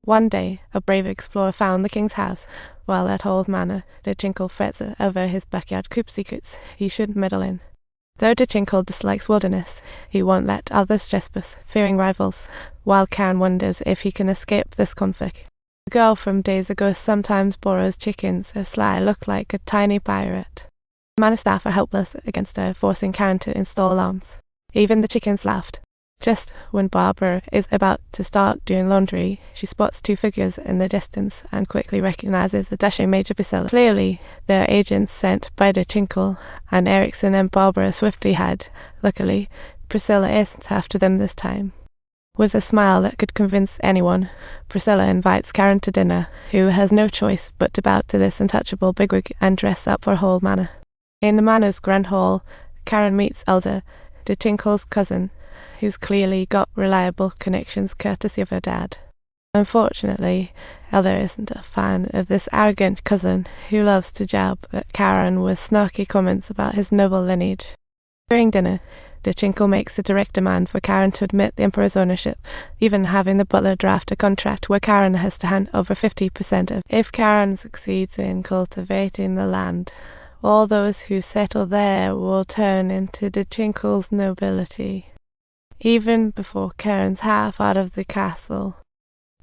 One day, a brave explorer found the king's house. While at Old Manor, Tinkle frets over his backyard coop secrets he should meddle in. Though Tinkle dislikes wilderness, he won't let others trespass, fearing rivals, while Karen wonders if he can escape this conflict. The girl from days ago sometimes borrows chickens, a sly look like a tiny pirate. The manor staff are helpless against her, forcing Karen to install alarms. Even the chickens laughed. Just when Barbara is about to start doing laundry, she spots two figures in the distance and quickly recognizes the dashing Major Priscilla. Clearly, they're agents sent by Tinkle, and Erickson and Barbara swiftly hide. Luckily, Priscilla isn't after them this time. With a smile that could convince anyone, Priscilla invites Karen to dinner, who has no choice but to bow to this untouchable bigwig and dress up for Old Manor. In the Manor's grand hall, Karen meets Elder, Tinkle's cousin, who's clearly got reliable connections courtesy of her dad. Unfortunately, Elder isn't a fan of this arrogant cousin who loves to jab at Karen with snarky comments about his noble lineage. During dinner, Tinkle makes a direct demand for Karen to admit the Emperor's ownership, even having the butler draft a contract where Karen has to hand over 50% of. If Karen succeeds in cultivating the land, all those who settle there will turn into Tinkle's nobility. Even before Karen's half out of the castle,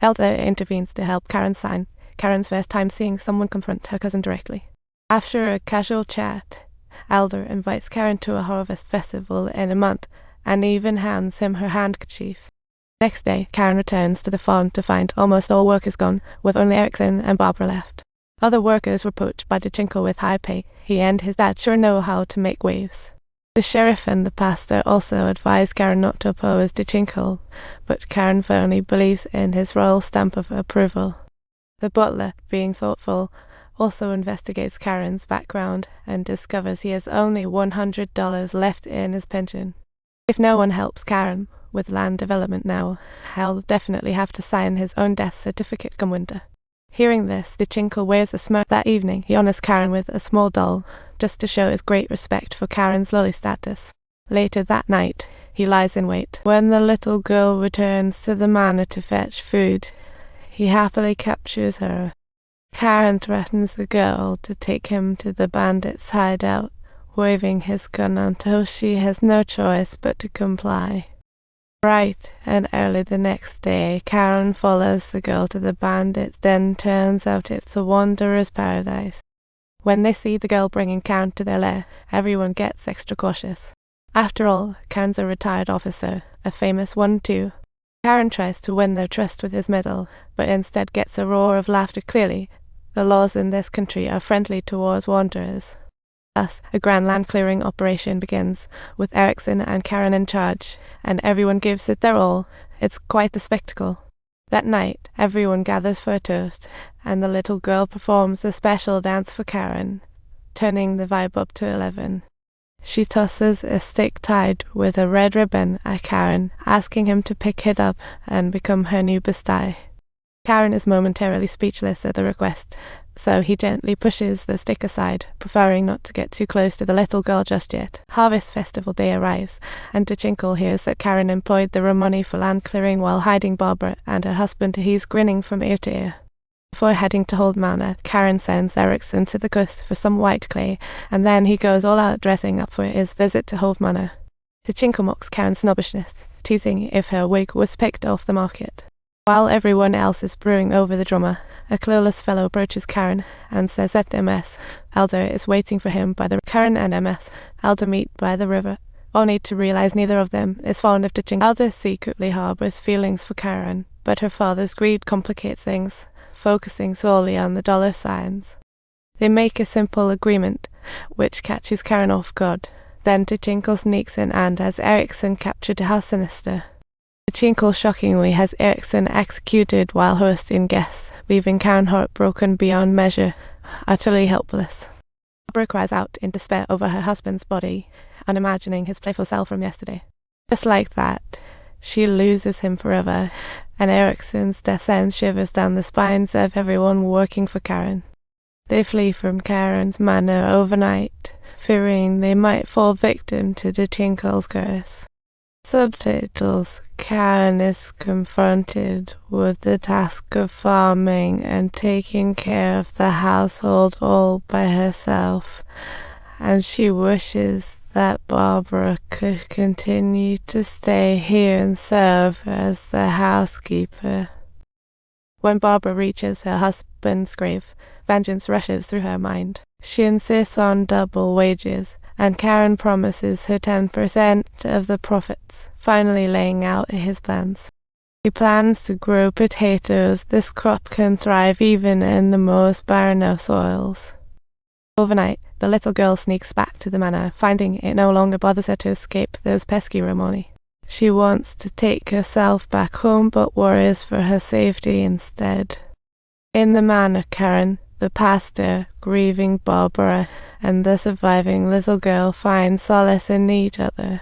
Elder intervenes to help Karen sign. Karen's first time seeing someone confront her cousin directly. After a casual chat, Elder invites Karen to a harvest festival in a month and even hands him her handkerchief. Next day, Karen returns to the farm to find almost all workers gone, with only Erickson and Barbara left. Other workers were poached by Tinkle with high pay. He and his dad sure know how to make waves. The sheriff and the pastor also advised Karen not to oppose Tinkle, but Karen firmly believes in his royal stamp of approval. The butler, being thoughtful, also investigates Karen's background and discovers he has only $100 left in his pension. If no one helps Karen with land development now, he'll definitely have to sign his own death certificate come winter. Hearing this, Tinkle wears a smirk. That evening, he honors Karen with a small doll, just to show his great respect for Karen's lowly status. Later that night, he lies in wait. When the little girl returns to the manor to fetch food, he happily captures her. Karen threatens the girl to take him to the bandits' hideout, waving his gun until she has no choice but to comply. Bright and early the next day, Karen follows the girl to the bandits, then turns out it's a wanderer's paradise. When they see the girl bringing Karen to their lair, everyone gets extra cautious. After all, Karen's a retired officer, a famous one too. Karen tries to win their trust with his medal, but instead gets a roar of laughter. Clearly, the laws in this country are friendly towards wanderers. Thus, a grand land-clearing operation begins, with Erickson and Karen in charge, and everyone gives it their all. It's quite the spectacle. That night, everyone gathers for a toast, and the little girl performs a special dance for Karen, turning the vibe up to 11. She tosses a stick tied with a red ribbon at Karen, asking him to pick it up and become her new bestie. Karen is momentarily speechless at the request, so he gently pushes the stick aside, preferring not to get too close to the little girl just yet. Harvest Festival Day arrives, and Tinkle hears that Karen employed the money for land clearing while hiding Barbara and her husband. He's grinning from ear to ear. Before heading to Old Manor, Karen sends Erickson to the coast for some white clay, and then he goes all out dressing up for his visit to Old Manor. Tinkle mocks Karen's snobbishness, teasing if her wig was picked off the market. While everyone else is brewing over the drummer, a clueless fellow approaches Karen and says that MS Elder is waiting for him by the Karen and MS Elder meet by the river, only to realize neither of them is fond of Tinkle. Elder secretly harbors feelings for Karen, but her father's greed complicates things, focusing solely on the dollar signs. They make a simple agreement, which catches Karen off guard. Then Tinkle sneaks in and has Erickson captured. How sinister. Tinkle shockingly has Erickson executed while hosting guests, leaving Karen heartbroken beyond measure, utterly helpless. Barbara cries out in despair over her husband's body, unimagining his playful self from yesterday. Just like that, she loses him forever, and Erickson's death sends shivers down the spines of everyone working for Karen. They flee from Karen's manor overnight, fearing they might fall victim to Tinkle's curse. Subtitles. Karen is confronted with the task of farming and taking care of the household all by herself, and she wishes that Barbara could continue to stay here and serve as the housekeeper. When Barbara reaches her husband's grave, vengeance rushes through her mind. She insists on double wages, and Karen promises her 10% of the profits, finally laying out his plans. He plans to grow potatoes. This crop can thrive even in the most barren of soils. Overnight, the little girl sneaks back to the manor, finding it no longer bothers her to escape those pesky Romani. She wants to take herself back home, but worries for her safety instead. In the manor, Karen, the pastor, grieving Barbara, and the surviving little girl find solace in each other.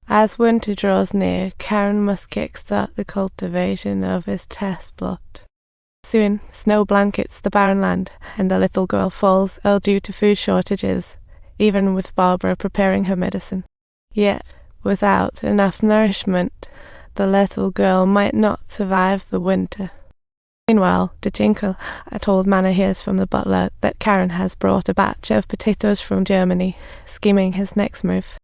As winter draws near, Karen must kickstart the cultivation of his test plot. Soon, snow blankets the barren land, and the little girl falls ill due to food shortages, even with Barbara preparing her medicine. Yet, without enough nourishment, the little girl might not survive the winter. Meanwhile, the Tinkle at Old Manor hears from the butler that Karen has brought a batch of potatoes from Germany, scheming his next move.